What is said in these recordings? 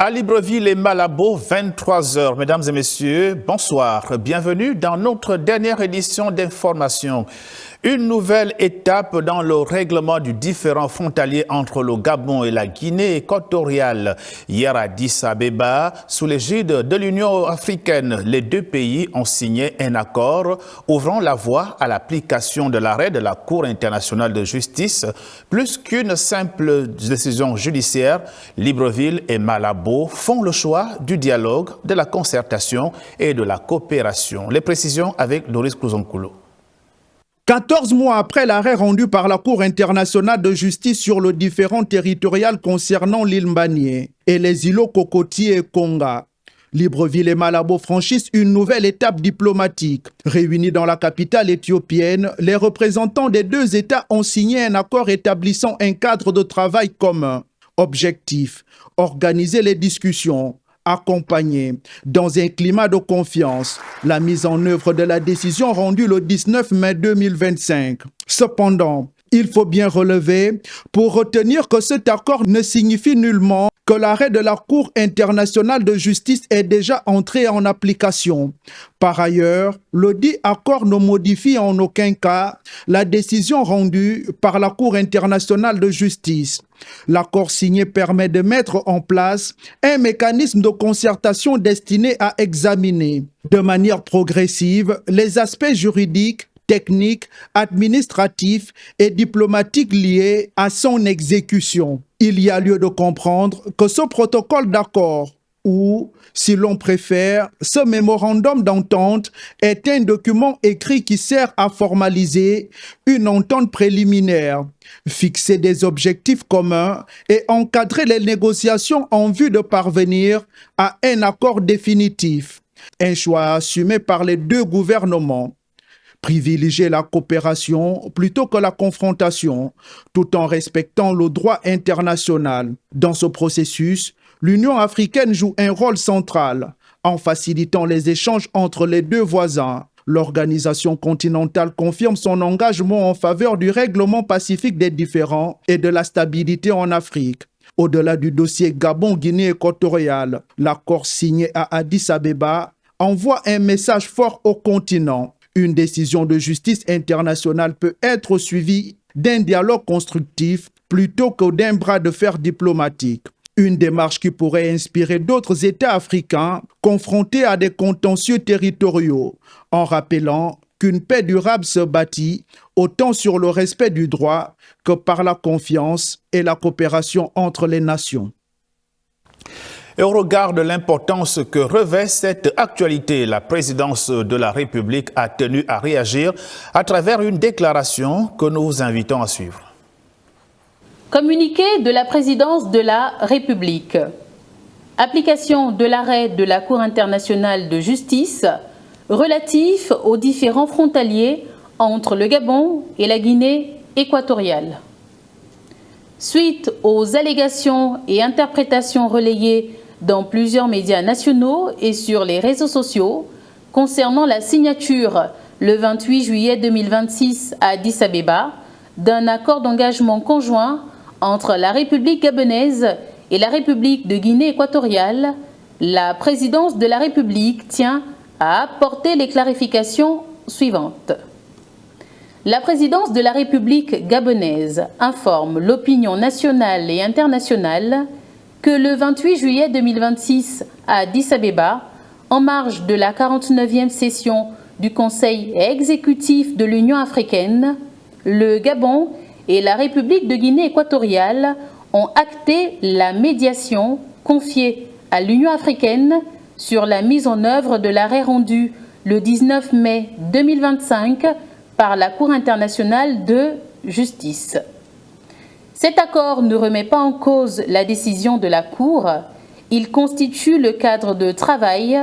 À Libreville et Malabo, 23h. Mesdames et messieurs, bonsoir. Bienvenue dans notre dernière édition d'information. Une nouvelle étape dans le règlement du différend frontalier entre le Gabon et la Guinée équatoriale. Hier à Addis Abeba, sous l'égide de l'Union africaine, les deux pays ont signé un accord ouvrant la voie à l'application de l'arrêt de la Cour internationale de justice. Plus qu'une simple décision judiciaire, Libreville et Malabo font le choix du dialogue, de la concertation et de la coopération. Les précisions avec Doris Kouzonkoulo. 14 mois après l'arrêt rendu par la Cour internationale de justice sur le différend territorial concernant l'île Mbanié et les îlots Cocotier et Konga, Libreville et Malabo franchissent une nouvelle étape diplomatique. Réunis dans la capitale éthiopienne, les représentants des deux États ont signé un accord établissant un cadre de travail commun. Objectif, organiser les discussions, accompagner, dans un climat de confiance, la mise en œuvre de la décision rendue le 19 mai 2025. Cependant, il faut bien relever, pour retenir que cet accord ne signifie nullement que l'arrêt de la Cour internationale de justice est déjà entré en application. Par ailleurs, le dit accord ne modifie en aucun cas la décision rendue par la Cour internationale de justice. L'accord signé permet de mettre en place un mécanisme de concertation destiné à examiner de manière progressive les aspects juridiques, techniques, administratifs et diplomatiques liés à son exécution. Il y a lieu de comprendre que ce protocole d'accord ou, si l'on préfère, ce mémorandum d'entente est un document écrit qui sert à formaliser une entente préliminaire, fixer des objectifs communs et encadrer les négociations en vue de parvenir à un accord définitif. Un choix assumé par les deux gouvernements. Privilégier la coopération plutôt que la confrontation, tout en respectant le droit international. Dans ce processus, l'Union africaine joue un rôle central en facilitant les échanges entre les deux voisins. L'organisation continentale confirme son engagement en faveur du règlement pacifique des différends et de la stabilité en Afrique. Au-delà du dossier Gabon-Guinée équatoriale, l'accord signé à Addis Abeba envoie un message fort au continent. Une décision de justice internationale peut être suivie d'un dialogue constructif plutôt que d'un bras de fer diplomatique. Une démarche qui pourrait inspirer d'autres États africains confrontés à des contentieux territoriaux, en rappelant qu'une paix durable se bâtit autant sur le respect du droit que par la confiance et la coopération entre les nations. Et au regard de l'importance que revêt cette actualité, la présidence de la République a tenu à réagir à travers une déclaration que nous vous invitons à suivre. Communiqué de la présidence de la République. Application de l'arrêt de la Cour internationale de justice relatif aux différends frontaliers entre le Gabon et la Guinée équatoriale. Suite aux allégations et interprétations relayées dans plusieurs médias nationaux et sur les réseaux sociaux concernant la signature le 28 juillet 2026 à Addis Abeba d'un accord d'engagement conjoint entre la République gabonaise et la République de Guinée équatoriale, la présidence de la République tient à apporter les clarifications suivantes. La présidence de la République gabonaise informe l'opinion nationale et internationale que le 28 juillet 2026 à Addis Abeba, en marge de la 49e session du Conseil exécutif de l'Union africaine, le Gabon et la République de Guinée équatoriale ont acté la médiation confiée à l'Union africaine sur la mise en œuvre de l'arrêt rendu le 19 mai 2025 par la Cour internationale de justice. Cet accord ne remet pas en cause la décision de la Cour. Il constitue le cadre de travail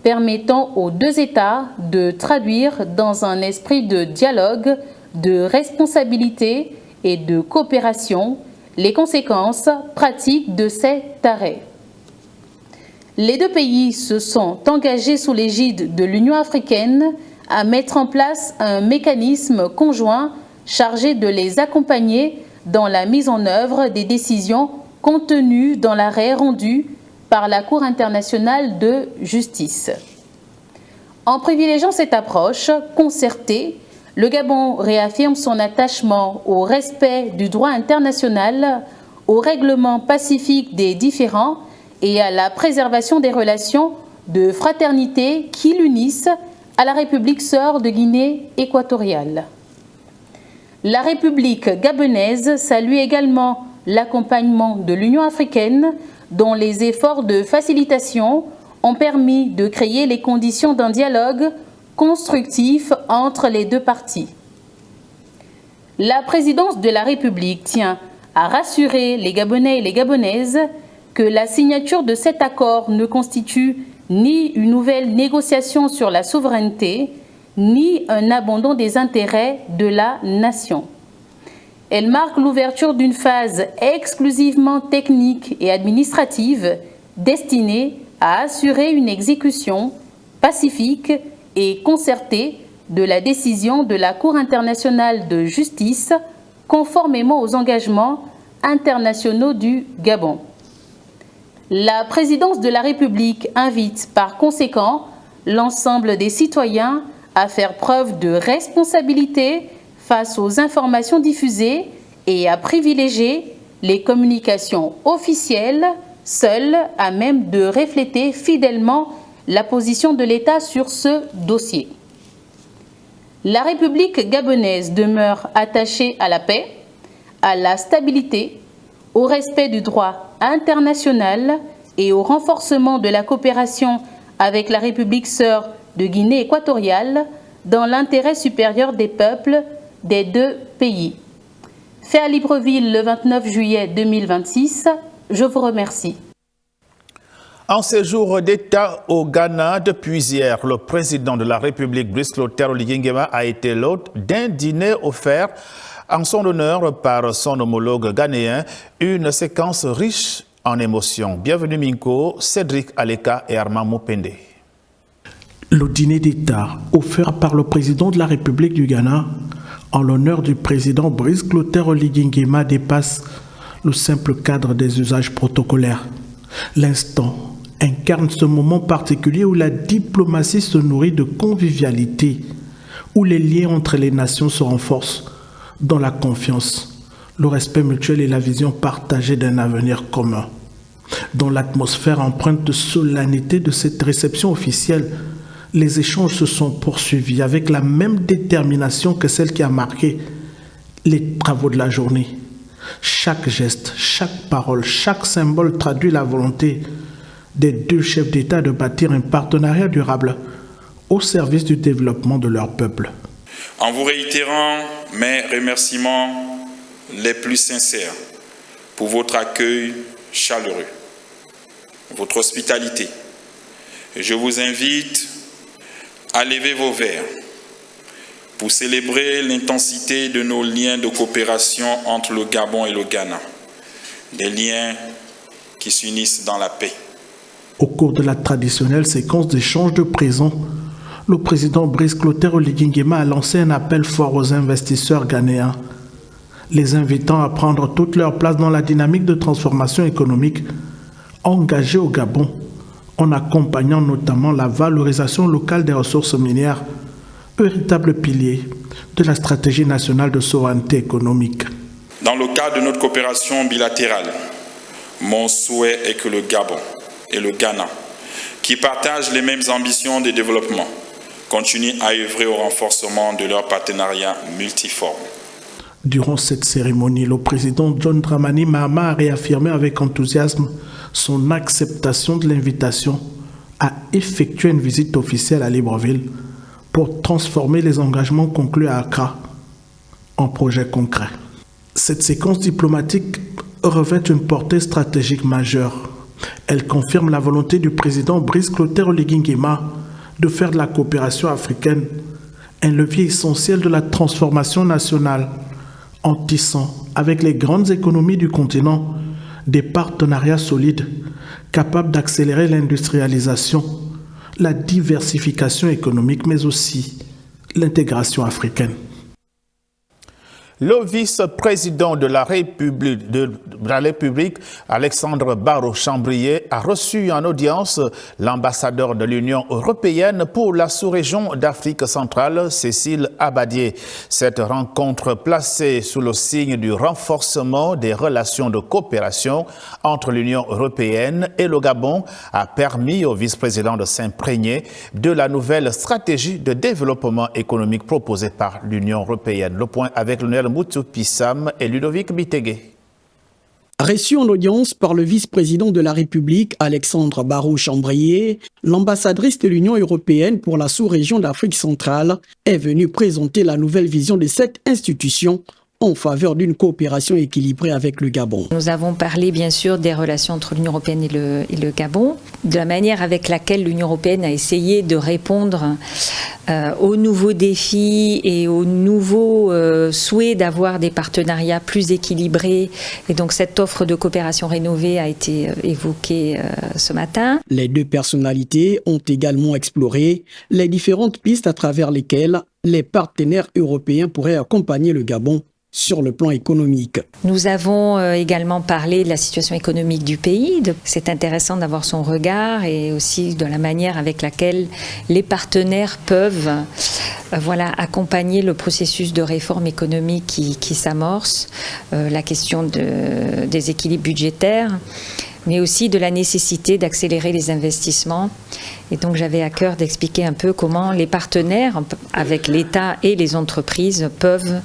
permettant aux deux États de traduire dans un esprit de dialogue, de responsabilité et de coopération les conséquences pratiques de cet arrêt. Les deux pays se sont engagés sous l'égide de l'Union africaine à mettre en place un mécanisme conjoint chargé de les accompagner dans la mise en œuvre des décisions contenues dans l'arrêt rendu par la Cour internationale de justice. En privilégiant cette approche concertée, le Gabon réaffirme son attachement au respect du droit international, au règlement pacifique des différends et à la préservation des relations de fraternité qui l'unissent à la République sœur de Guinée équatoriale. La République gabonaise salue également l'accompagnement de l'Union africaine, dont les efforts de facilitation ont permis de créer les conditions d'un dialogue constructif entre les deux parties. La présidence de la République tient à rassurer les Gabonais et les Gabonaises que la signature de cet accord ne constitue ni une nouvelle négociation sur la souveraineté, ni un abandon des intérêts de la nation. Elle marque l'ouverture d'une phase exclusivement technique et administrative destinée à assurer une exécution pacifique et concertée de la décision de la Cour internationale de justice conformément aux engagements internationaux du Gabon. La présidence de la République invite par conséquent l'ensemble des citoyens à faire preuve de responsabilité face aux informations diffusées et à privilégier les communications officielles, seules à même de refléter fidèlement la position de l'État sur ce dossier. La République gabonaise demeure attachée à la paix, à la stabilité, au respect du droit international et au renforcement de la coopération avec la République sœur de Guinée équatoriale dans l'intérêt supérieur des peuples des deux pays. Fait à Libreville le 29 juillet 2026, je vous remercie. En séjour d'État au Ghana depuis hier, le président de la République, Brice Clotaire Oligui Nguema, a été l'hôte d'un dîner offert en son honneur par son homologue ghanéen, une séquence riche en émotions. Bienvenue Minko, Cédric Aleka et Armand Mopende. Le dîner d'État offert par le président de la République du Ghana en l'honneur du président Brice Clotaire Oligui Nguema dépasse le simple cadre des usages protocolaires. L'instant incarne ce moment particulier où la diplomatie se nourrit de convivialité, où les liens entre les nations se renforcent dans la confiance, le respect mutuel et la vision partagée d'un avenir commun. Dans l'atmosphère empreinte de solennité de cette réception officielle, les échanges se sont poursuivis avec la même détermination que celle qui a marqué les travaux de la journée. Chaque geste, chaque parole, chaque symbole traduit la volonté des deux chefs d'État de bâtir un partenariat durable au service du développement de leur peuple. En vous réitérant mes remerciements les plus sincères pour votre accueil chaleureux, votre hospitalité, je vous invite à lever vos verres pour célébrer l'intensité de nos liens de coopération entre le Gabon et le Ghana, des liens qui s'unissent dans la paix. Au cours de la traditionnelle séquence d'échange de présents, le président Brice Clotaire Oligui Nguema a lancé un appel fort aux investisseurs ghanéens, les invitant à prendre toute leur place dans la dynamique de transformation économique engagée au Gabon, en accompagnant notamment la valorisation locale des ressources minières, véritable pilier de la stratégie nationale de souveraineté économique. Dans le cadre de notre coopération bilatérale, mon souhait est que le Gabon et le Ghana, qui partagent les mêmes ambitions de développement, continuent à œuvrer au renforcement de leur partenariat multiforme. Durant cette cérémonie, le président John Dramani Mahama a réaffirmé avec enthousiasme son acceptation de l'invitation à effectuer une visite officielle à Libreville pour transformer les engagements conclus à Accra en projets concrets. Cette séquence diplomatique revêt une portée stratégique majeure. Elle confirme la volonté du président Brice Clotaire Oligui Nguema de faire de la coopération africaine un levier essentiel de la transformation nationale, en tissant avec les grandes économies du continent des partenariats solides capables d'accélérer l'industrialisation, la diversification économique, mais aussi l'intégration africaine. Le vice-président de la République, Alexandre Barrot-Chambrier, a reçu en audience l'ambassadeur de l'Union européenne pour la sous-région d'Afrique centrale, Cécile Abadier. Cette rencontre placée sous le signe du renforcement des relations de coopération entre l'Union européenne et le Gabon a permis au vice-président de s'imprégner de la nouvelle stratégie de développement économique proposée par l'Union européenne. Le point avec Lionel Moutou Pissam et Ludovic Bitegué. Reçu en audience par le vice-président de la République, Alexandre Barrot-Chambrier, l'ambassadrice de l'Union européenne pour la sous-région d'Afrique centrale est venue présenter la nouvelle vision de cette institution en faveur d'une coopération équilibrée avec le Gabon. Nous avons parlé bien sûr des relations entre l'Union européenne et le Gabon, de la manière avec laquelle l'Union européenne a essayé de répondre aux nouveaux défis et aux nouveaux souhaits d'avoir des partenariats plus équilibrés. Et donc cette offre de coopération rénovée a été évoquée ce matin. Les deux personnalités ont également exploré les différentes pistes à travers lesquelles les partenaires européens pourraient accompagner le Gabon sur le plan économique. Nous avons également parlé de la situation économique du pays. C'est intéressant d'avoir son regard et aussi de la manière avec laquelle les partenaires peuvent accompagner le processus de réforme économique qui s'amorce, la question des équilibres budgétaires, mais aussi de la nécessité d'accélérer les investissements. Et donc j'avais à cœur d'expliquer un peu comment les partenaires, avec l'État et les entreprises, peuvent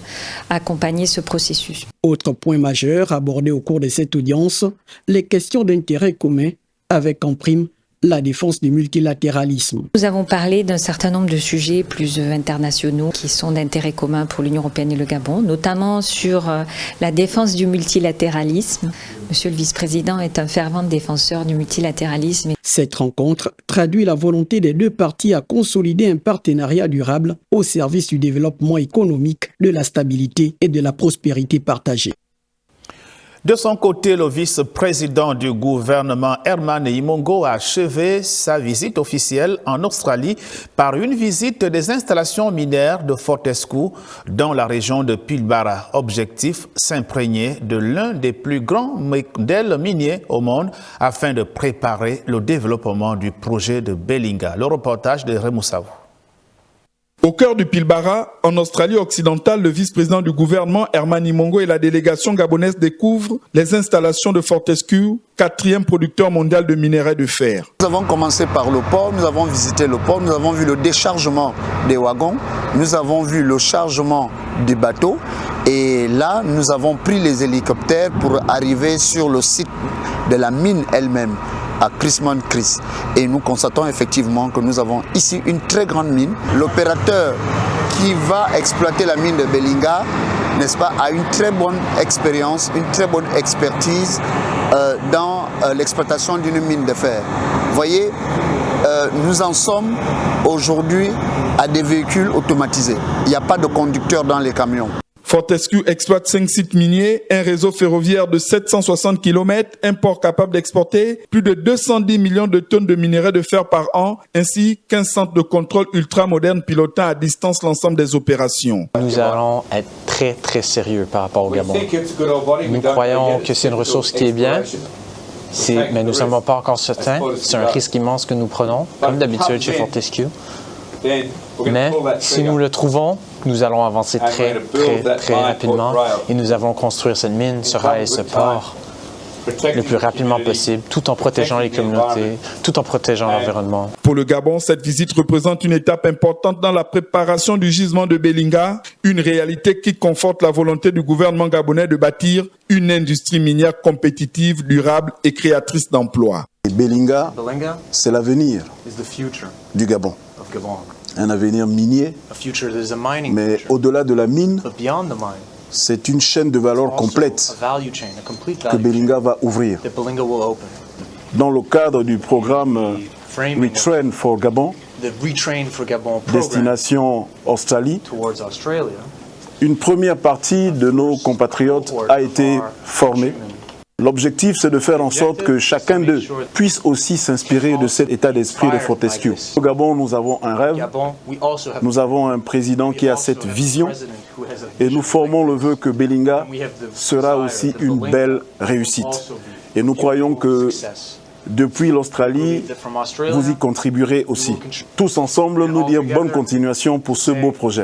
accompagner ce processus. Autre point majeur abordé au cours de cette audience, les questions d'intérêt commun, avec en prime la défense du multilatéralisme. Nous avons parlé d'un certain nombre de sujets plus internationaux qui sont d'intérêt commun pour l'Union européenne et le Gabon, notamment sur la défense du multilatéralisme. Monsieur le vice-président est un fervent défenseur du multilatéralisme. Cette rencontre traduit la volonté des deux parties à consolider un partenariat durable au service du développement économique, de la stabilité et de la prospérité partagée. De son côté, le vice-président du gouvernement Herman Imongo a achevé sa visite officielle en Australie par une visite des installations minières de Fortescue dans la région de Pilbara. Objectif, s'imprégner de l'un des plus grands modèles miniers au monde afin de préparer le développement du projet de Belinga. Le reportage de Remoussavou. Au cœur du Pilbara, en Australie occidentale, le vice-président du gouvernement Herman Imongo et la délégation gabonaise découvrent les installations de Fortescue, 4e producteur mondial de minerais de fer. Nous avons commencé par le port, nous avons visité le port, nous avons vu le déchargement des wagons, nous avons vu le chargement des bateaux et là, nous avons pris les hélicoptères pour arriver sur le site de la mine elle-même, à Chrisman Chris. Et nous constatons effectivement que nous avons ici une très grande mine. L'opérateur qui va exploiter la mine de Belinga, n'est-ce pas, a une très bonne expérience, une très bonne expertise dans l'exploitation d'une mine de fer. Vous voyez, nous en sommes aujourd'hui à des véhicules automatisés. Il n'y a pas de conducteur dans les camions. Fortescue exploite 5 sites miniers, un réseau ferroviaire de 760 km, un port capable d'exporter plus de 210 millions de tonnes de minerais de fer par an, ainsi qu'un centre de contrôle ultra-moderne pilotant à distance l'ensemble des opérations. Nous allons être très sérieux par rapport au Gabon. Nous croyons que c'est une ressource qui est bien, mais nous ne sommes pas encore certains. C'est un risque immense que nous prenons, comme d'habitude chez Fortescue. Mais si nous le trouvons, nous allons avancer très rapidement et nous allons construire cette mine, ce rail et ce port le plus rapidement possible, tout en protégeant les communautés, tout en protégeant l'environnement. Pour le Gabon, cette visite représente une étape importante dans la préparation du gisement de Belinga, une réalité qui conforte la volonté du gouvernement gabonais de bâtir une industrie minière compétitive, durable et créatrice d'emplois. Belinga, c'est l'avenir du Gabon. Un avenir minier, mais au-delà de la mine, c'est une chaîne de valeur complète que Belinga va ouvrir. Dans le cadre du programme Retrain for Gabon, destination Australie, une première partie de nos compatriotes a été formée L'objectif, c'est de faire en sorte que chacun d'eux puisse aussi s'inspirer de cet état d'esprit de Fortescue. Au Gabon, nous avons un rêve, nous avons un président qui a cette vision et nous formons le vœu que Belinga sera aussi une belle réussite. Et nous croyons que depuis l'Australie, vous y contribuerez aussi. Tous ensemble, nous dire bonne continuation pour ce beau projet.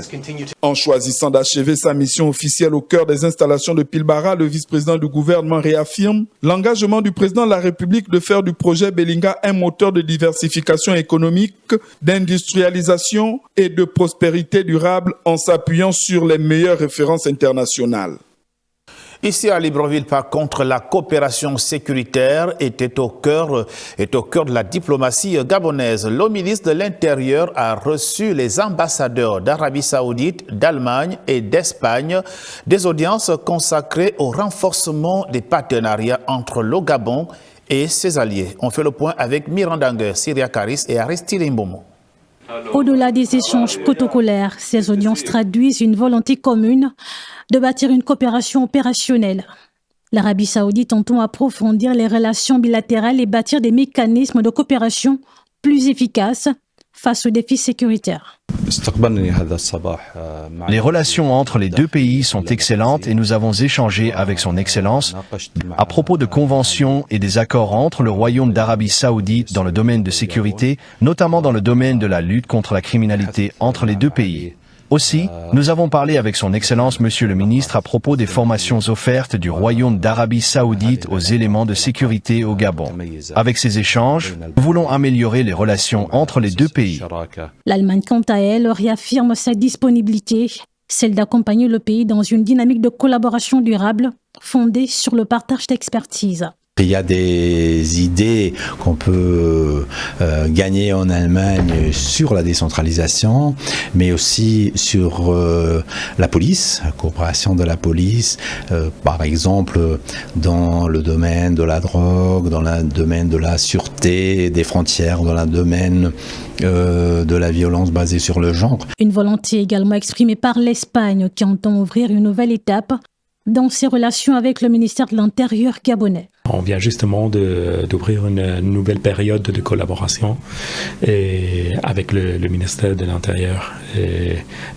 En choisissant d'achever sa mission officielle au cœur des installations de Pilbara, le vice-président du gouvernement réaffirme l'engagement du président de la République de faire du projet Belinga un moteur de diversification économique, d'industrialisation et de prospérité durable en s'appuyant sur les meilleures références internationales. Ici à Libreville, par contre, la coopération sécuritaire est au cœur de la diplomatie gabonaise. Le ministre de l'Intérieur a reçu les ambassadeurs d'Arabie Saoudite, d'Allemagne et d'Espagne, des audiences consacrées au renforcement des partenariats entre le Gabon et ses alliés. On fait le point avec Miranda Nguer, Syria Karis et Aristide Mbomo. Au-delà des échanges protocolaires, ces audiences traduisent une volonté commune de bâtir une coopération opérationnelle. L'Arabie Saoudite entend approfondir les relations bilatérales et bâtir des mécanismes de coopération plus efficaces face aux défis sécuritaires. Les relations entre les deux pays sont excellentes et nous avons échangé avec son Excellence à propos de conventions et des accords entre le Royaume d'Arabie Saoudite dans le domaine de sécurité, notamment dans le domaine de la lutte contre la criminalité entre les deux pays. Aussi, nous avons parlé avec son Excellence Monsieur le Ministre à propos des formations offertes du Royaume d'Arabie Saoudite aux éléments de sécurité au Gabon. Avec ces échanges, nous voulons améliorer les relations entre les deux pays. L'Allemagne, quant à elle, réaffirme sa disponibilité, celle d'accompagner le pays dans une dynamique de collaboration durable fondée sur le partage d'expertise. Il y a des idées qu'on peut gagner en Allemagne sur la décentralisation, mais aussi sur la police, la coopération de la police, par exemple dans le domaine de la drogue, dans le domaine de la sûreté des frontières, dans le domaine de la violence basée sur le genre. Une volonté également exprimée par l'Espagne qui entend ouvrir une nouvelle étape dans ses relations avec le ministère de l'Intérieur gabonais. On vient justement d'ouvrir une nouvelle période de collaboration avec le ministère de l'Intérieur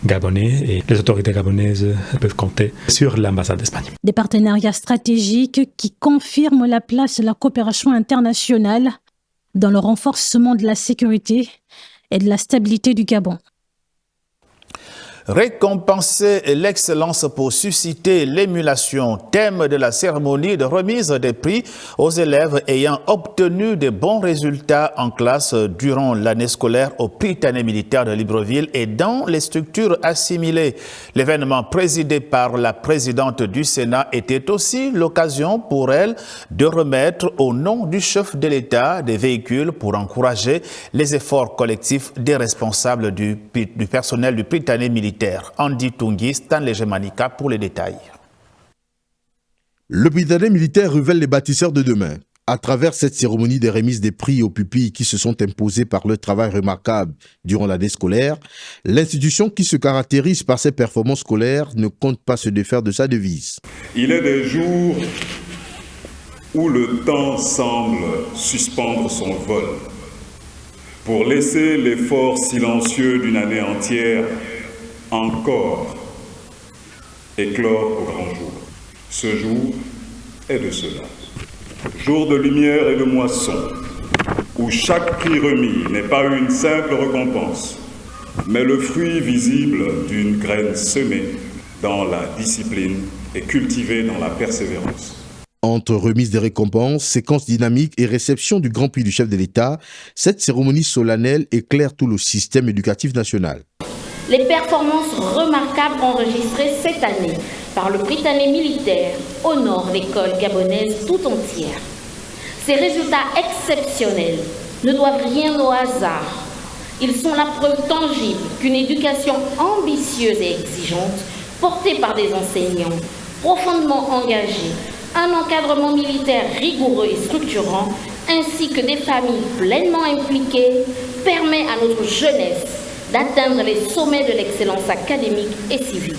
gabonais et les autorités gabonaises peuvent compter sur l'ambassade d'Espagne. Des partenariats stratégiques qui confirment la place de la coopération internationale dans le renforcement de la sécurité et de la stabilité du Gabon. Récompenser l'excellence pour susciter l'émulation, thème de la cérémonie de remise des prix aux élèves ayant obtenu de bons résultats en classe durant l'année scolaire au Prytanée militaire de Libreville et dans les structures assimilées. L'événement présidé par la présidente du Sénat était aussi l'occasion pour elle de remettre au nom du chef de l'État des véhicules pour encourager les efforts collectifs des responsables du personnel du Prytanée militaire. Andy Tungi, Stanley Gemanika pour les détails. Le Prytanée militaire révèle les bâtisseurs de demain. À travers cette cérémonie de remise des prix aux pupilles qui se sont imposés par leur travail remarquable durant l'année scolaire, l'institution qui se caractérise par ses performances scolaires ne compte pas se défaire de sa devise. Il est des jours où le temps semble suspendre son vol pour laisser l'effort silencieux d'une année entière encore éclore au grand jour. Ce jour est de cela. Jour de lumière et de moisson, où chaque prix remis n'est pas une simple récompense, mais le fruit visible d'une graine semée dans la discipline et cultivée dans la persévérance. Entre remise des récompenses, séquence dynamique et réception du Grand Prix du chef de l'État, cette cérémonie solennelle éclaire tout le système éducatif national. Les performances remarquables enregistrées cette année par le Prytanée militaire honorent l'école gabonaise tout entière. Ces résultats exceptionnels ne doivent rien au hasard. Ils sont la preuve tangible qu'une éducation ambitieuse et exigeante, portée par des enseignants profondément engagés, un encadrement militaire rigoureux et structurant, ainsi que des familles pleinement impliquées, permet à notre jeunesse d'atteindre les sommets de l'excellence académique et civique.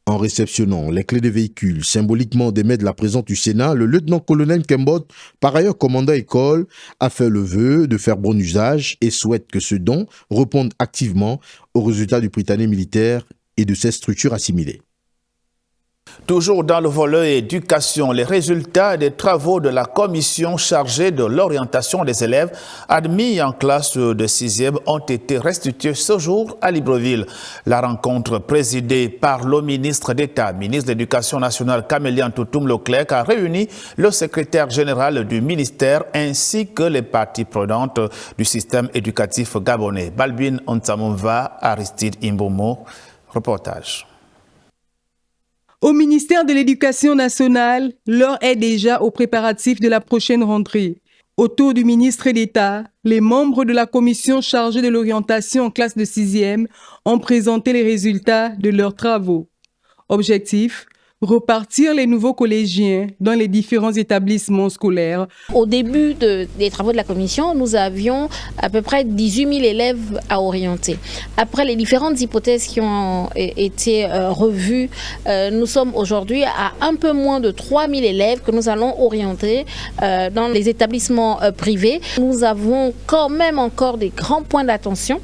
En En réceptionnant les clés des véhicules, symboliquement des mains de la présidente du Sénat, le lieutenant-colonel Kembot, par ailleurs commandant école, a fait le vœu de faire bon usage et souhaite que ce don réponde activement aux résultats du Prytanée militaire et de ses structures assimilées. Toujours dans le volet éducation, les résultats des travaux de la commission chargée de l'orientation des élèves admis en classe de 6e ont été restitués ce jour à Libreville. La rencontre présidée par le ministre d'État, ministre de l'Éducation nationale Camélia Ntoutoum-Leclerc, a réuni le secrétaire général du ministère ainsi que les parties prenantes du système éducatif gabonais. Balbine Ontsamumva, Aristide Imbomo, reportage. Au ministère de l'Éducation nationale, l'heure est déjà aux préparatifs de la prochaine rentrée. Autour du ministre d'État, les membres de la commission chargée de l'orientation en classe de 6e ont présenté les résultats de leurs travaux. Objectif : repartir les nouveaux collégiens dans les différents établissements scolaires. Au début des travaux de la commission, nous avions à peu près 18 000 élèves à orienter. Après les différentes hypothèses qui ont été revues, nous sommes aujourd'hui à un peu moins de 3 000 élèves que nous allons orienter dans les établissements privés. Nous avons quand même encore des grands points d'attention,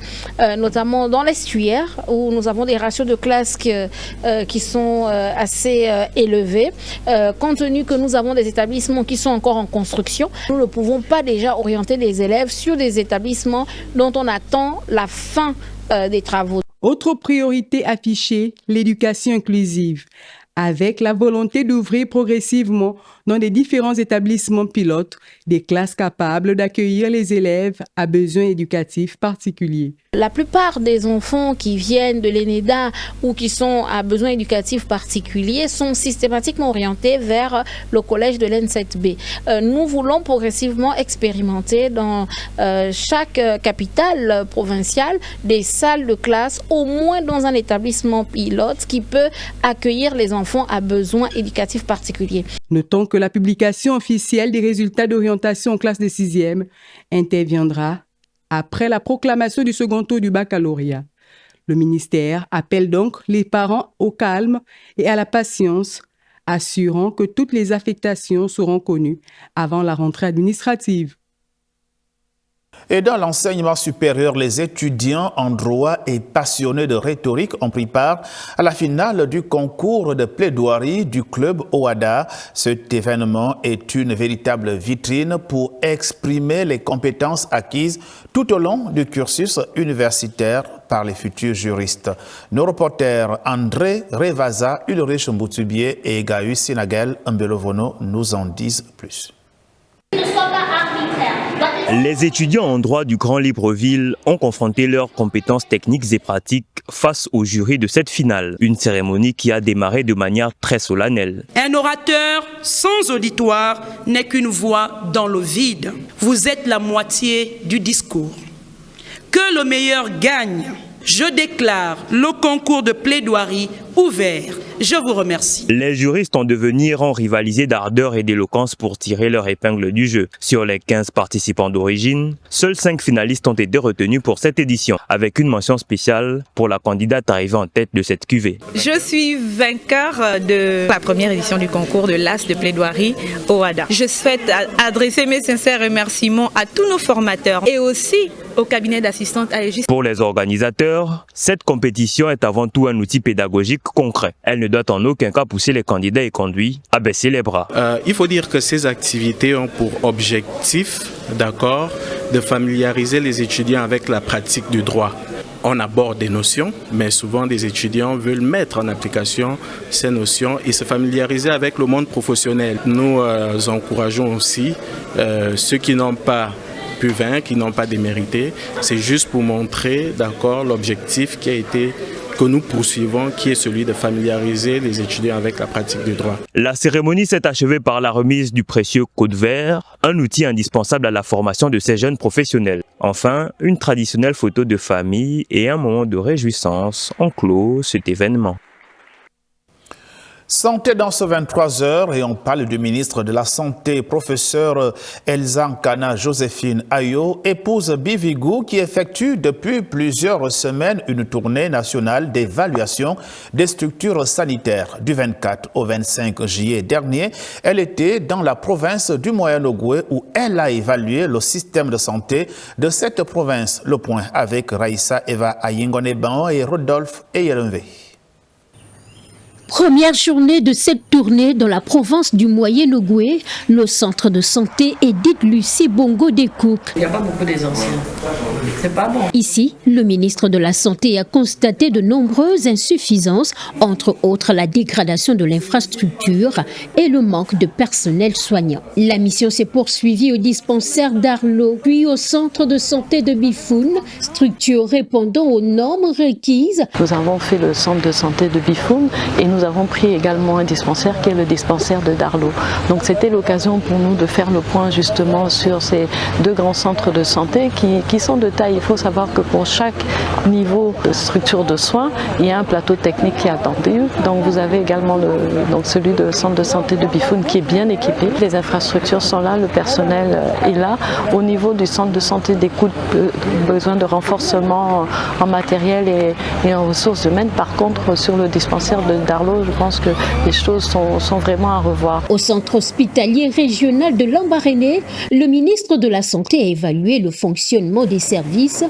notamment dans l'estuaire, où nous avons des ratios de classe qui sont assez élevés. Compte tenu que nous avons des établissements qui sont encore en construction, nous ne pouvons pas déjà orienter les élèves sur des établissements dont on attend la fin des travaux. Autre priorité affichée, l'éducation inclusive, avec la volonté d'ouvrir progressivement dans les différents établissements pilotes des classes capables d'accueillir les élèves à besoins éducatifs particuliers. La plupart des enfants qui viennent de l'ENEDA ou qui sont à besoins éducatifs particuliers sont systématiquement orientés vers le collège de l'N7B. Nous voulons progressivement expérimenter dans chaque capitale provinciale des salles de classe, au moins dans un établissement pilote qui peut accueillir les enfants à besoins éducatifs particuliers. Notons que la publication officielle des résultats d'orientation en classe de 6e interviendra après la proclamation du second tour du baccalauréat. Le ministère appelle donc les parents au calme et à la patience, assurant que toutes les affectations seront connues avant la rentrée administrative. Et dans l'enseignement supérieur, les étudiants en droit et passionnés de rhétorique ont pris part à la finale du concours de plaidoirie du club OADA. Cet événement est une véritable vitrine pour exprimer les compétences acquises tout au long du cursus universitaire par les futurs juristes. Nos reporters André Revaza, Ulrich Mboutubier et Gaïus Sinagel Mbelovono nous en disent plus. Les étudiants en droit du Grand Libreville ont confronté leurs compétences techniques et pratiques face au jury de cette finale. Une cérémonie qui a démarré de manière très solennelle. Un orateur sans auditoire n'est qu'une voix dans le vide. Vous êtes la moitié du discours. Que le meilleur gagne. Je déclare le concours de plaidoirie ouvert. Je vous remercie. Les juristes en devenir ont rivalisé d'ardeur et d'éloquence pour tirer leur épingle du jeu. Sur les 15 participants d'origine, seuls 5 finalistes ont été retenus pour cette édition, avec une mention spéciale pour la candidate arrivée en tête de cette cuvée. Je suis vainqueur de la première édition du concours de l'AS de plaidoirie OADA. Je souhaite adresser mes sincères remerciements à tous nos formateurs et aussi au cabinet d'assistante AEGIS. Pour les organisateurs, cette compétition est avant tout un outil pédagogique concret. Elle ne doit en aucun cas pousser les candidats et conduits à baisser les bras. Il faut dire que ces activités ont pour objectif, de familiariser les étudiants avec la pratique du droit. On aborde des notions, mais souvent des étudiants veulent mettre en application ces notions et se familiariser avec le monde professionnel. Nous encourageons aussi ceux qui n'ont pas pu vaincre, qui n'ont pas démérité. C'est juste pour montrer l'objectif que nous poursuivons, qui est celui de familiariser les étudiants avec la pratique du droit. La cérémonie s'est achevée par la remise du précieux code vert, un outil indispensable à la formation de ces jeunes professionnels. Enfin, une traditionnelle photo de famille et un moment de réjouissance ont clos cet événement. Santé dans ce 23 heures et on parle du ministre de la Santé, professeur Elsa Nkana Joséphine Ayo, épouse Bivigou, qui effectue depuis plusieurs semaines une tournée nationale d'évaluation des structures sanitaires. Du 24 au 25 juillet dernier, elle était dans la province du Moyen-Ogooué où elle a évalué le système de santé de cette province. Le point avec Raïssa Eva Ayingone-Ban et Rodolphe Eyerenve. Première journée de cette tournée dans la province du Moyen-Ogooué, le centre de santé Edith Lucie Bongo découpe. Il n'y a pas beaucoup des anciens. C'est pas bon. Ici, le ministre de la Santé a constaté de nombreuses insuffisances, entre autres la dégradation de l'infrastructure et le manque de personnel soignant. La mission s'est poursuivie au dispensaire d'Arlo, puis au centre de santé de Bifoun, structure répondant aux normes requises. Nous avons fait le centre de santé de Bifoun et nous avons pris également un dispensaire qui est le dispensaire de Darlo. Donc c'était l'occasion pour nous de faire le point justement sur ces deux grands centres de santé qui sont de taille. Il faut savoir que pour chaque niveau de structure de soins, il y a un plateau technique qui est attendu. Donc vous avez également celui de centre de santé de Bifoun qui est bien équipé. Les infrastructures sont là, le personnel est là. Au niveau du centre de santé d'Écoute, besoin de renforcement en matériel et en ressources humaines. Par contre, sur le dispensaire de Darlo, je pense que les choses sont vraiment à revoir. Au centre hospitalier régional de Lambaréné, le ministre de la Santé a évalué le fonctionnement des services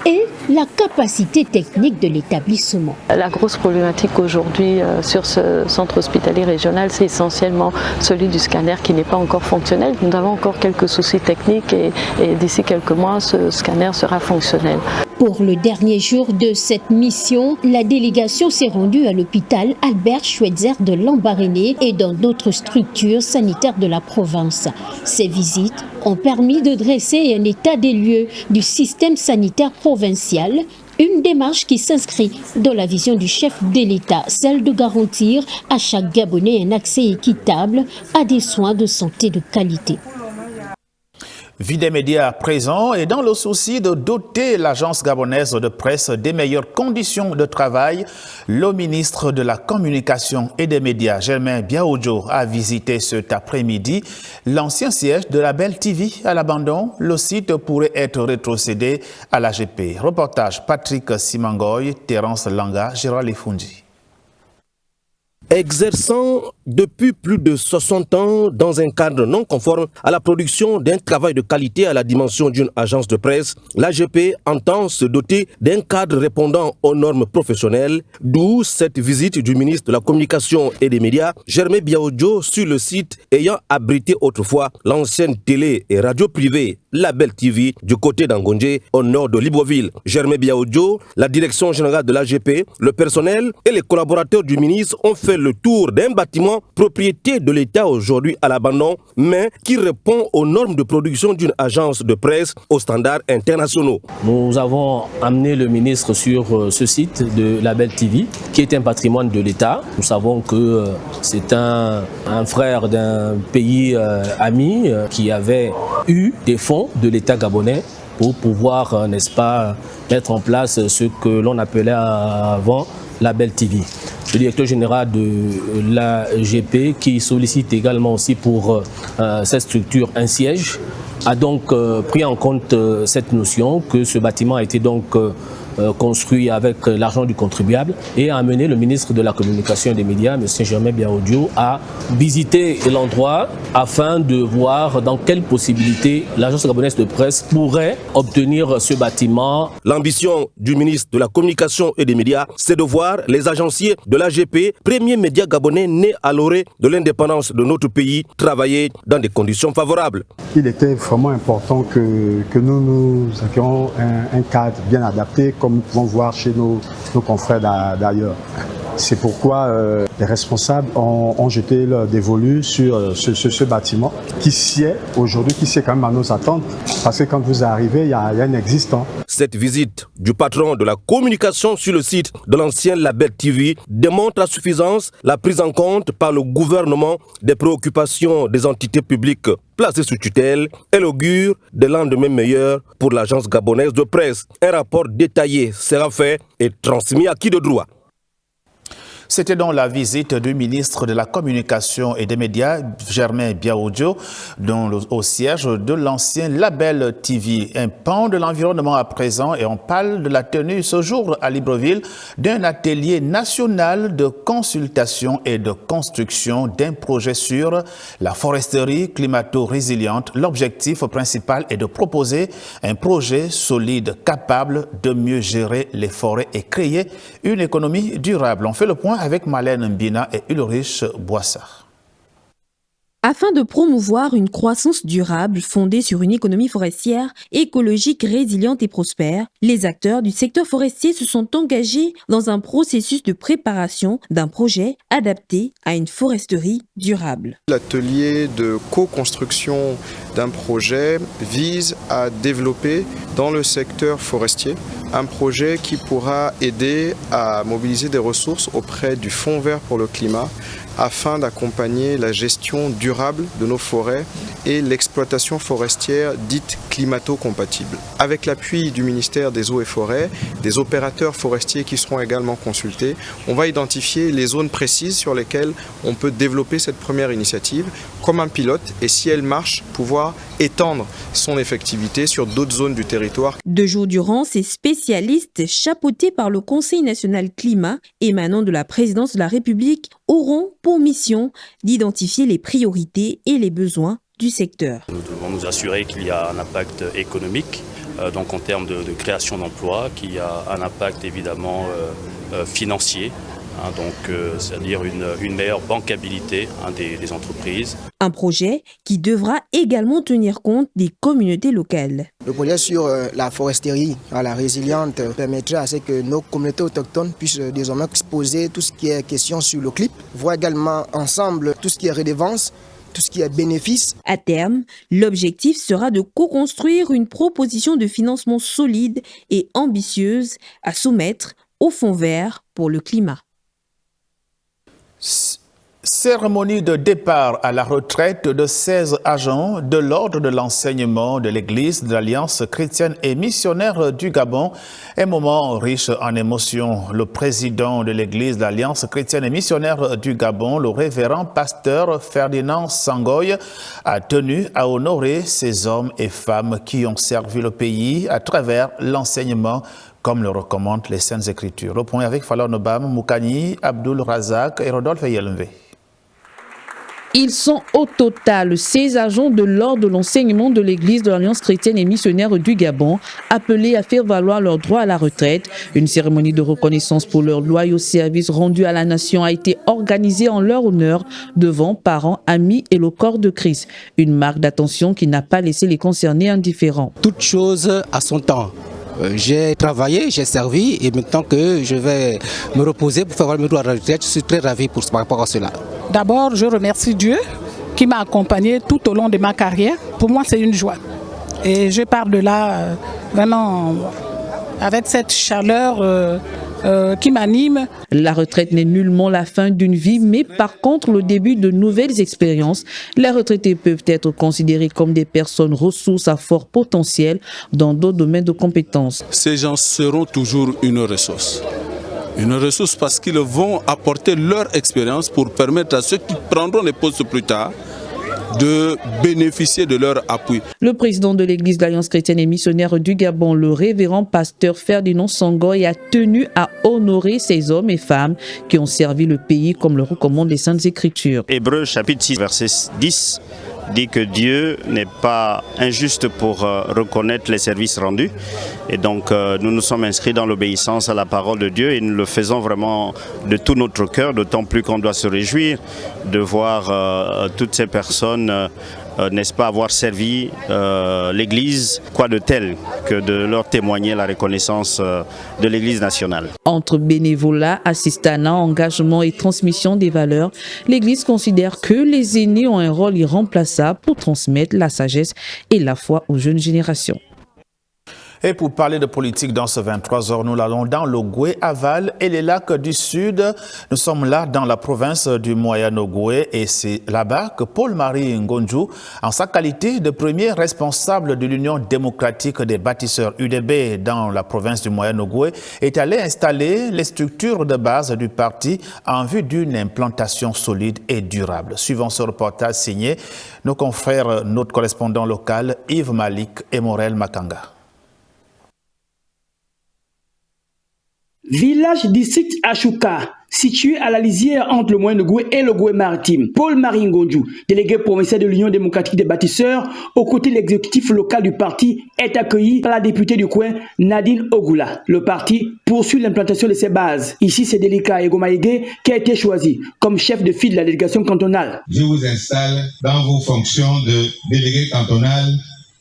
et la capacité technique de l'établissement. La grosse problématique aujourd'hui sur ce centre hospitalier régional, c'est essentiellement celui du scanner qui n'est pas encore fonctionnel. Nous avons encore quelques soucis techniques et d'ici quelques mois, ce scanner sera fonctionnel. Pour le dernier jour de cette mission, la délégation s'est rendue à l'hôpital Albert Schweitzer de Lambaréné et dans d'autres structures sanitaires de la province. Ces visites ont permis de dresser un état des lieux du système sanitaire provincial, une démarche qui s'inscrit dans la vision du chef de l'État, celle de garantir à chaque Gabonais un accès équitable à des soins de santé de qualité. Vie des médias présents et dans le souci de doter l'agence gabonaise de presse des meilleures conditions de travail, le ministre de la Communication et des médias, Germain Biaoudjo, a visité cet après-midi l'ancien siège de la Belle TV à l'abandon. Le site pourrait être rétrocédé à l'AGP. Reportage Patrick Simangoy, Terence Langa, Gérald Efundi. Exerçant depuis plus de 60 ans dans un cadre non conforme à la production d'un travail de qualité à la dimension d'une agence de presse, l'AGP entend se doter d'un cadre répondant aux normes professionnelles, d'où cette visite du ministre de la Communication et des médias, Germain Biaoudjo, sur le site ayant abrité autrefois l'ancienne télé et radio privée La Belle TV du côté d'Angondje, au nord de Libreville. Germain Biaoudjo, la direction générale de l'AGP, le personnel et les collaborateurs du ministre ont fait le tour d'un bâtiment propriété de l'État aujourd'hui à l'abandon, mais qui répond aux normes de production d'une agence de presse aux standards internationaux. Nous avons amené le ministre sur ce site de La Belle TV, qui est un patrimoine de l'État. Nous savons que c'est un frère d'un pays ami qui avait eu des fonds de l'État gabonais pour pouvoir, n'est-ce pas, mettre en place ce que l'on appelait avant La Belle TV. Le directeur général de l'AGP, qui sollicite également aussi pour cette structure un siège, a donc pris en compte cette notion que ce bâtiment a été donc construit avec l'argent du contribuable et a amené le ministre de la Communication et des médias, M. Germain Biaoudjo, à visiter l'endroit afin de voir dans quelles possibilités l'agence gabonaise de presse pourrait obtenir ce bâtiment. L'ambition du ministre de la Communication et des médias, c'est de voir les agenciers de l'AGP, premier média gabonais né à l'orée de l'indépendance de notre pays, travailler dans des conditions favorables. Il était vraiment important que nous ayons un cadre bien adapté, comme nous pouvons voir chez nos confrères d'ailleurs. C'est pourquoi les responsables ont jeté leur dévolu sur ce bâtiment qui sied aujourd'hui, qui sied quand même à nos attentes, parce que quand vous arrivez, il y a un existant. Cette visite du patron de la communication sur le site de l'ancienne La Belle TV démontre à suffisance la prise en compte par le gouvernement des préoccupations des entités publiques placées sous tutelle et l'augure des lendemains meilleurs pour l'agence gabonaise de presse. Un rapport détaillé sera fait et transmis à qui de droit. C'était donc la visite du ministre de la Communication et des Médias, Germain Biaoudjo, au siège de l'ancien label TV. Un pan de l'environnement à présent, et on parle de la tenue ce jour à Libreville d'un atelier national de consultation et de construction d'un projet sur la foresterie climato-résiliente. L'objectif principal est de proposer un projet solide capable de mieux gérer les forêts et créer une économie durable. On fait le point avec Malène Mbina et Ulrich Boissard. Afin de promouvoir une croissance durable fondée sur une économie forestière, écologique, résiliente et prospère, les acteurs du secteur forestier se sont engagés dans un processus de préparation d'un projet adapté à une foresterie durable. L'atelier de co-construction d'un projet vise à développer dans le secteur forestier un projet qui pourra aider à mobiliser des ressources auprès du Fonds vert pour le climat afin d'accompagner la gestion durable de nos forêts et l'exploitation forestière dite climato-compatible. Avec l'appui du ministère des Eaux et Forêts, des opérateurs forestiers qui seront également consultés, on va identifier les zones précises sur lesquelles on peut développer cette première initiative comme un pilote et si elle marche, pouvoir étendre son effectivité sur d'autres zones du territoire. 2 jours durant, ces spécialistes chapeautés par le Conseil national climat émanant de la présidence de la République auront pour mission d'identifier les priorités et les besoins du secteur. Nous devons nous assurer qu'il y a un impact économique, donc en termes de création d'emplois, qu'il y a un impact évidemment financier, c'est-à-dire une meilleure bancabilité des entreprises. Un projet qui devra également tenir compte des communautés locales. Le projet sur la foresterie la résiliente permettrait à ce que nos communautés autochtones puissent désormais exposer tout ce qui est question sur le clip, voir également ensemble tout ce qui est redevance, tout ce qui est bénéfice. À terme, l'objectif sera de co-construire une proposition de financement solide et ambitieuse à soumettre au Fonds vert pour le climat. Cérémonie de départ à la retraite de 16 agents de l'ordre de l'enseignement de l'Église de l'Alliance chrétienne et missionnaire du Gabon. Un moment riche en émotions. Le président de l'Église de l'Alliance chrétienne et missionnaire du Gabon, le révérend pasteur Ferdinand Sangoy, a tenu à honorer ces hommes et femmes qui ont servi le pays à travers l'enseignement comme le recommandent les Saintes Écritures. Le point avec Falon Obam, Moukani, Abdul Razak et Rodolphe Yelmvé. Ils sont au total 16 agents de l'ordre de l'enseignement de l'Église de l'Alliance chrétienne et missionnaire du Gabon, appelés à faire valoir leur droit à la retraite. Une cérémonie de reconnaissance pour leur loyaux services rendus à la nation a été organisée en leur honneur devant parents, amis et le corps de Christ. Une marque d'attention qui n'a pas laissé les concernés indifférents. Toute chose à son temps. J'ai travaillé, j'ai servi et maintenant que je vais me reposer pour faire valoir mes droits à la retraite, je suis très ravi par rapport à cela. D'abord, je remercie Dieu qui m'a accompagné tout au long de ma carrière. Pour moi, c'est une joie. Et je pars de là vraiment avec cette chaleur qui m'anime. La retraite n'est nullement la fin d'une vie, mais par contre le début de nouvelles expériences. Les retraités peuvent être considérés comme des personnes ressources à fort potentiel dans d'autres domaines de compétences. Ces gens seront toujours une ressource. Une ressource parce qu'ils vont apporter leur expérience pour permettre à ceux qui prendront les postes plus tard de bénéficier de leur appui. Le président de l'Église de l'Alliance chrétienne et missionnaire du Gabon, le révérend pasteur Ferdinand Sangoy, a tenu à honorer ces hommes et femmes qui ont servi le pays comme le recommandent les Saintes Écritures. Hébreux chapitre 6, verset 10 dit que Dieu n'est pas injuste pour reconnaître les services rendus. Et donc nous nous sommes inscrits dans l'obéissance à la parole de Dieu et nous le faisons vraiment de tout notre cœur, d'autant plus qu'on doit se réjouir de voir toutes ces personnes n'est-ce pas, avoir servi l'Église, quoi de tel que de leur témoigner la reconnaissance de l'Église nationale. Entre bénévolat, assistanat, engagement et transmission des valeurs, l'Église considère que les aînés ont un rôle irremplaçable pour transmettre la sagesse et la foi aux jeunes générations. Et pour parler de politique dans ce 23h, nous allons dans l'Ogoué aval et les lacs du Sud. Nous sommes là dans la province du Moyen-Ogoué et c'est là-bas que Paul-Marie Ngonju, en sa qualité de premier responsable de l'Union démocratique des bâtisseurs UDB dans la province du Moyen-Ogoué, est allé installer les structures de base du parti en vue d'une implantation solide et durable. Suivant ce reportage signé nos confrères, notre correspondant local Yves Malik et Morel Makanga. Village district Achouka, situé à la lisière entre le Moyen-Ogoué et le Goué maritime. Paul-Marie Ngonju, délégué provincial de l'Union démocratique des bâtisseurs, aux côtés de l'exécutif local du parti, est accueilli par la députée du coin, Nadine Ogula. Le parti poursuit l'implantation de ses bases. Ici, c'est Delika Egomaïgué qui a été choisi comme chef de file de la délégation cantonale. Je vous installe dans vos fonctions de délégué cantonal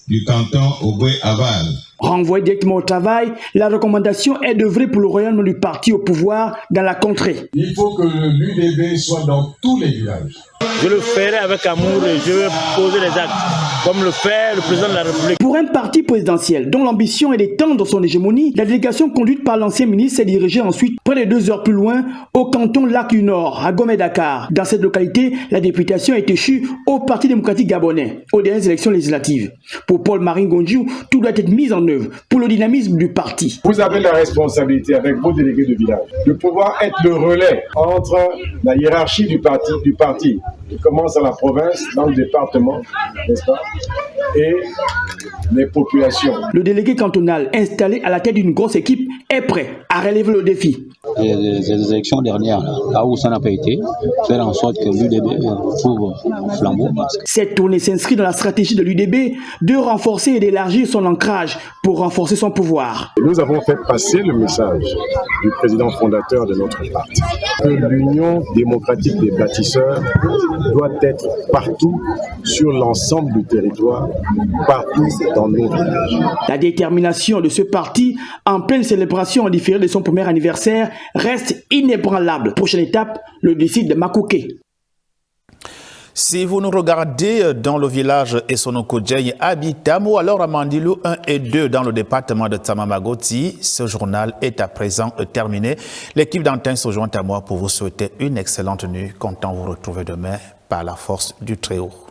du canton Ogoué-Aval. Renvoyé directement au travail, la recommandation est d'œuvrer pour le rayonnement du parti au pouvoir dans la contrée. Il faut que l'UDB soit dans tous les villages. Je le ferai avec amour et je vais poser les actes, comme le fait le président de la République. Pour un parti présidentiel dont l'ambition est d'étendre son hégémonie, la délégation conduite par l'ancien ministre s'est dirigée ensuite près de 2 heures plus loin au canton Lac du Nord, à Gomé-Dakar. Dans cette localité, la députation est échue au Parti démocratique gabonais aux dernières élections législatives. Pour Paul-Marie Ngonju, tout doit être mis en œuvre pour le dynamisme du parti. Vous avez la responsabilité avec vos délégués de village de pouvoir être le relais entre la hiérarchie du parti qui commence à la province, dans le département, n'est-ce pas, et les populations. Le délégué cantonal installé à la tête d'une grosse équipe est prêt à relever le défi. Les élections dernières, là où ça n'a pas été, faire en sorte que l'UDB trouve flambeau. Cette tournée s'inscrit dans la stratégie de l'UDB de renforcer et d'élargir son ancrage pour renforcer son pouvoir. Nous avons fait passer le message du président fondateur de notre parti que l'Union démocratique des bâtisseurs doit être partout sur l'ensemble du territoire, partout dans nos villages. La détermination de ce parti en pleine célébration en différé de son premier anniversaire reste inébranlable. Prochaine étape, le district de Makouké. Si vous nous regardez dans le village Essonokodjei à Bitam ou alors à Mandilou 1 et 2 dans le département de Tamamagoti, ce journal est à présent terminé. L'équipe d'antenne se joint à moi pour vous souhaiter une excellente nuit. Content de vous retrouver demain par la force du Très-Haut.